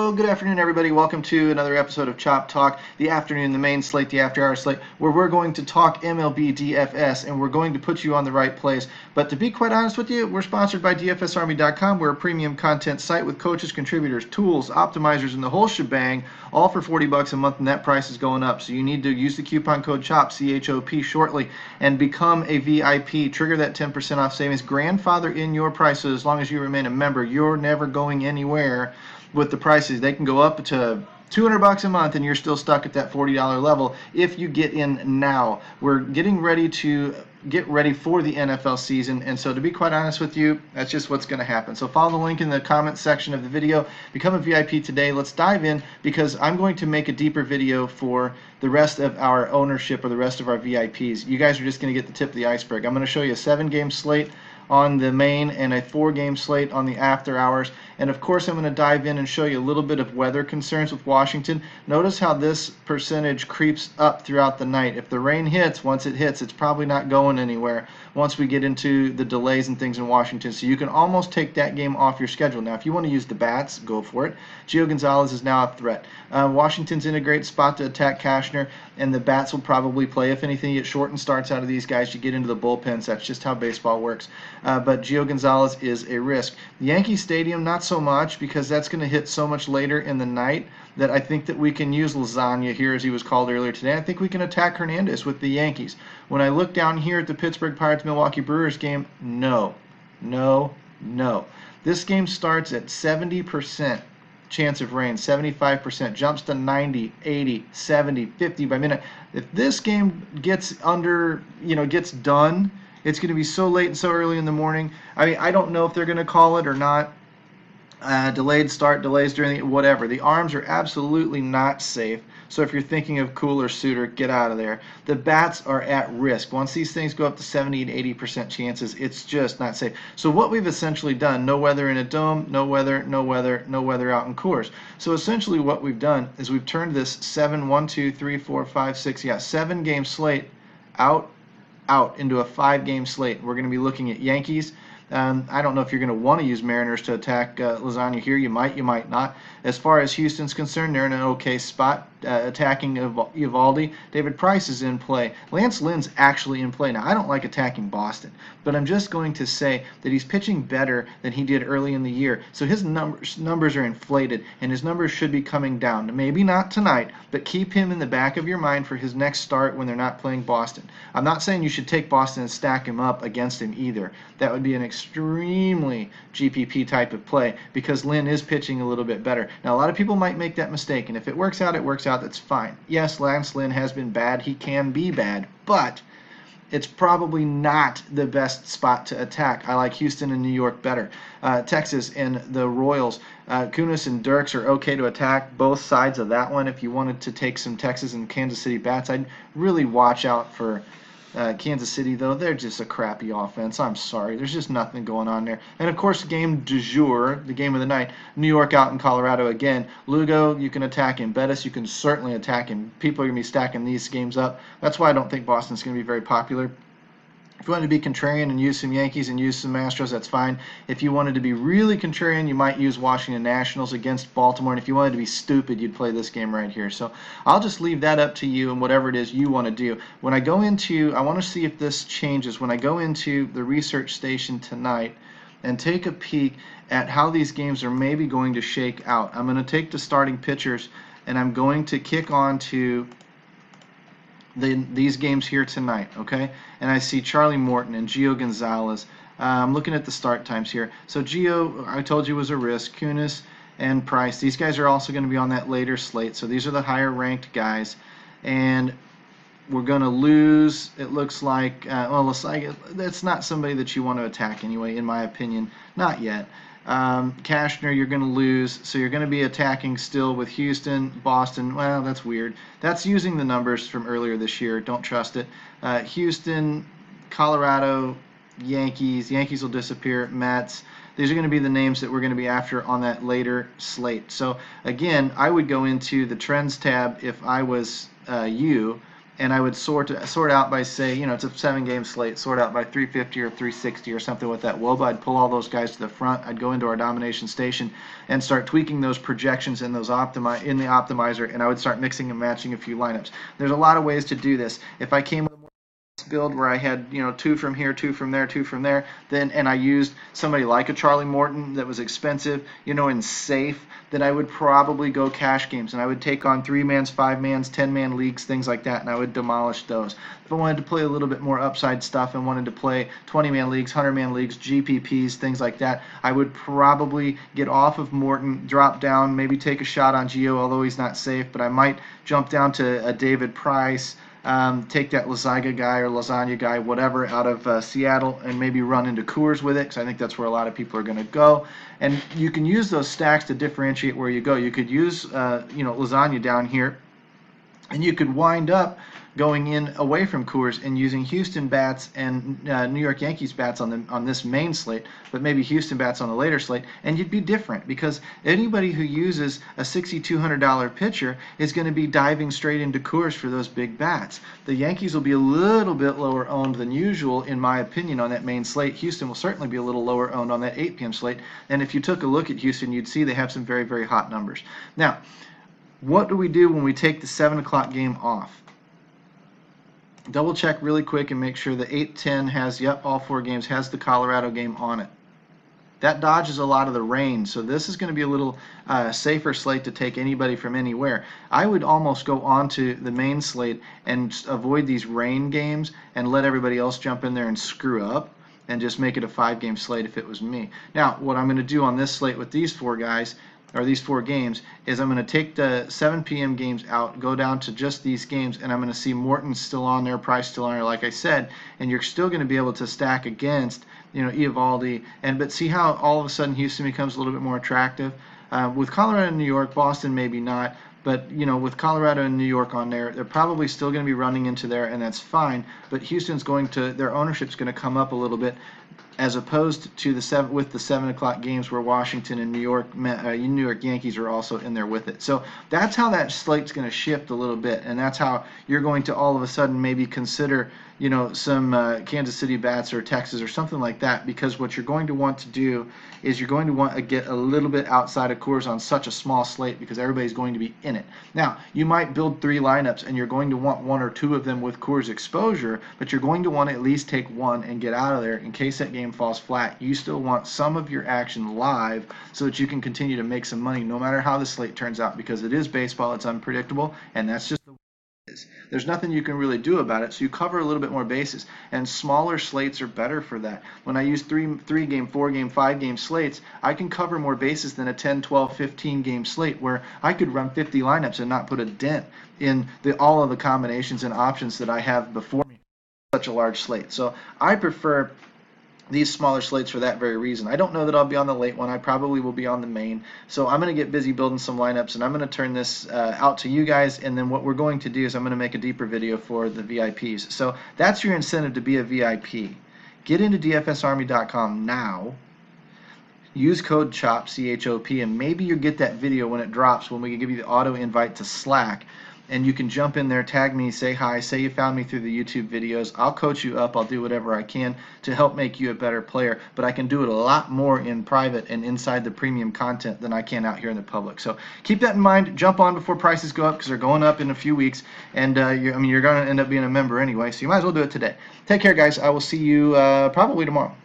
Good afternoon, everybody. Welcome to another episode of Chop Talk, the afternoon, the main slate, the after-hour slate, where we're going to talk MLB DFS, and we're going to put you on the right place. But to be quite honest with you, we're sponsored by DFSArmy.com. We're a premium content site with coaches, contributors, tools, optimizers, and the whole shebang, all for $40 a month, and that price is going up. So you need to use the coupon code CHOP, C-H-O-P, shortly, and become a VIP. Trigger that 10% off savings. Grandfather in your price, so as long as you remain a member, you're never going anywhere. With the prices, they can go up to $200 a month and you're still stuck at that $40 level if you get in now. We're getting ready for the NFL season, and so to be quite honest with you, that's just what's going to happen. So follow the link in the comments section of the video. Become a VIP today. Let's dive in, because I'm going to make a deeper video for the rest of our ownership or the rest of our VIPs. You guys are just going to get the tip of the iceberg. I'm going to show you a 7-game slate on the main and a 4-game slate on the after hours. And of course, I'm going to dive in and show you a little bit of weather concerns with Washington. Notice how this percentage creeps up throughout the night. If the rain hits, once it hits, it's probably not going anywhere once we get into the delays and things in Washington. So you can almost take that game off your schedule. Now, if you want to use the bats, go for it. Gio Gonzalez is now a threat. Washington's in a great spot to attack Cashner, and the bats will probably play. If anything, you get shortened starts out of these guys. You get into the bullpens. That's just how baseball works. But Gio Gonzalez is a risk. Yankee Stadium, not so much, because that's going to hit so much later in the night that I think that we can use Lasagna here, as he was called earlier today. I think we can attack Hernandez with the Yankees. When I look down here at the Pittsburgh Pirates-Milwaukee Brewers game, no. This game starts at 70% chance of rain, 75%, jumps to 90, 80, 70, 50 by midnight. If this game gets gets done, it's going to be so late and so early in the morning. I mean, I don't know if they're going to call it or not. Delayed start, delays during whatever. The arms are absolutely not safe. So if you're thinking of Cooler, Suter, get out of there. The bats are at risk. Once these things go up to 70 to 80% chances, it's just not safe. So what we've essentially done, no weather in a dome, no weather out in Coors. So essentially what we've done is we've turned this 7-game slate out into a 5-game slate. We're going to be looking at Yankees. I don't know if you're going to want to use Mariners to attack Lasagna here. You might not. As far as Houston's concerned, they're in an okay spot attacking Eovaldi. David Price is in play. Lance Lynn's actually in play. Now, I don't like attacking Boston, but I'm just going to say that he's pitching better than he did early in the year. So his numbers are inflated, and his numbers should be coming down. Maybe not tonight, but keep him in the back of your mind for his next start when they're not playing Boston. I'm not saying you should take Boston and stack him up against him either. That would be an extremely GPP type of play, because Lynn is pitching a little bit better. Now, a lot of people might make that mistake, and if it works out, it works out. That's fine. Yes, Lance Lynn has been bad. He can be bad, but it's probably not the best spot to attack. I like Houston and New York better. Texas and the Royals. Kunis and Dirks are okay to attack both sides of that one. If you wanted to take some Texas and Kansas City bats, I'd really watch out for Kansas City, though. They're just a crappy offense. I'm sorry. There's just nothing going on there. And, of course, game du jour, the game of the night, New York out in Colorado again. Lugo, you can attack him. Bettis, you can certainly attack him. People are going to be stacking these games up. That's why I don't think Boston's going to be very popular. If you wanted to be contrarian and use some Yankees and use some Astros, that's fine. If you wanted to be really contrarian, you might use Washington Nationals against Baltimore. And if you wanted to be stupid, you'd play this game right here. So I'll just leave that up to you and whatever it is you want to do. When I go into, I want to see if this changes. When I go into the research station tonight and take a peek at how these games are maybe going to shake out, I'm going to take the starting pitchers and I'm going to kick on to these games here tonight, okay? And I see Charlie Morton and Gio Gonzalez. I'm looking at the start times here. So Gio, I told you, was a risk. Kunis and Price. These guys are also going to be on that later slate. So these are the higher ranked guys. And we're going to lose, it looks like, that's not somebody that you want to attack anyway, in my opinion. Not yet. Cashner, you're going to lose, so you're going to be attacking still with Houston, Boston. Well, that's weird. That's using the numbers from earlier this year. Don't trust it. Houston, Colorado, Yankees. Yankees will disappear. Mets. These are going to be the names that we're going to be after on that later slate. So, again, I would go into the Trends tab if I was you and I would sort out by, say, it's a 7-game slate, sort out by 350 or 360 or something with that WOBA. I'd pull all those guys to the front. I'd go into our domination station and start tweaking those projections in those in the optimizer, and I would start mixing and matching a few lineups. There's a lot of ways to do this. If I came with a build where I had 2 from here, 2 from there, 2 from there, and I used somebody like a Charlie Morton that was expensive, and safe, then I would probably go cash games, and I would take on 3-mans, 5-mans, 10-man leagues, things like that, and I would demolish those. If I wanted to play a little bit more upside stuff and wanted to play 20-man leagues, 100-man leagues, GPPs, things like that, I would probably get off of Morton, drop down, maybe take a shot on Gio, although he's not safe, but I might jump down to a David Price, take that lasagna guy, whatever, out of Seattle, and maybe run into Coors with it, because I think that's where a lot of people are going to go. And you can use those stacks to differentiate where you go. You could use, lasagna down here, and you could wind up going in away from Coors and using Houston bats and New York Yankees bats on this main slate, but maybe Houston bats on the later slate, and you'd be different, because anybody who uses a $6,200 pitcher is going to be diving straight into Coors for those big bats. The Yankees will be a little bit lower owned than usual, in my opinion, on that main slate. Houston will certainly be a little lower owned on that 8 p.m. slate, and if you took a look at Houston, you'd see they have some very, very hot numbers. Now, what do we do when we take the 7 o'clock game off? Double check really quick and make sure the 8-10 has, all 4 games, has the Colorado game on it. That dodges a lot of the rain, so this is going to be a little safer slate to take anybody from anywhere. I would almost go on to the main slate and avoid these rain games and let everybody else jump in there and screw up and just make it a 5-game slate if it was me. Now, what I'm going to do on this slate with these 4 guys, or these 4 games, is I'm going to take the 7 p.m. games out, go down to just these games, and I'm going to see Morton still on there, Price still on there, like I said, and you're still going to be able to stack against, Eovaldi, but see how all of a sudden Houston becomes a little bit more attractive? With Colorado and New York, Boston maybe not, but with Colorado and New York on there, they're probably still going to be running into there, and that's fine, but Houston's their ownership's going to come up a little bit, as opposed to the 7 o'clock games where Washington and New York Yankees are also in there with it. So that's how that slate's going to shift a little bit, and that's how you're going to all of a sudden maybe consider some Kansas City bats or Texas or something like that, because what you're going to want to do is you're going to want to get a little bit outside of Coors on such a small slate, because everybody's going to be in it. Now, you might build 3 lineups and you're going to want 1 or 2 of them with Coors exposure, but you're going to want to at least take 1 and get out of there in case that game falls flat. You still want some of your action live so that you can continue to make some money no matter how the slate turns out, because it is baseball, it's unpredictable, and that's just the way it is. There's nothing you can really do about it, so you cover a little bit more bases, and smaller slates are better for that. When I use 3-game, 4-game, 5-game slates, I can cover more bases than a 10, 12, 15-game slate where I could run 50 lineups and not put a dent in all of the combinations and options that I have before me. Such a large slate. So I prefer these smaller slates for that very reason. I don't know that I'll be on the late one. I probably will be on the main. So I'm going to get busy building some lineups, and I'm going to turn this out to you guys, and then what we're going to do is I'm going to make a deeper video for the VIPs. So that's your incentive to be a VIP. Get into DFSArmy.com now. Use code CHOP, C-H-O-P, and maybe you'll get that video when it drops, when we can give you the auto invite to Slack. And you can jump in there, tag me, say hi, say you found me through the YouTube videos. I'll coach you up. I'll do whatever I can to help make you a better player. But I can do it a lot more in private and inside the premium content than I can out here in the public. So keep that in mind. Jump on before prices go up, because they're going up in a few weeks. And you're going to end up being a member anyway, so you might as well do it today. Take care, guys. I will see you probably tomorrow.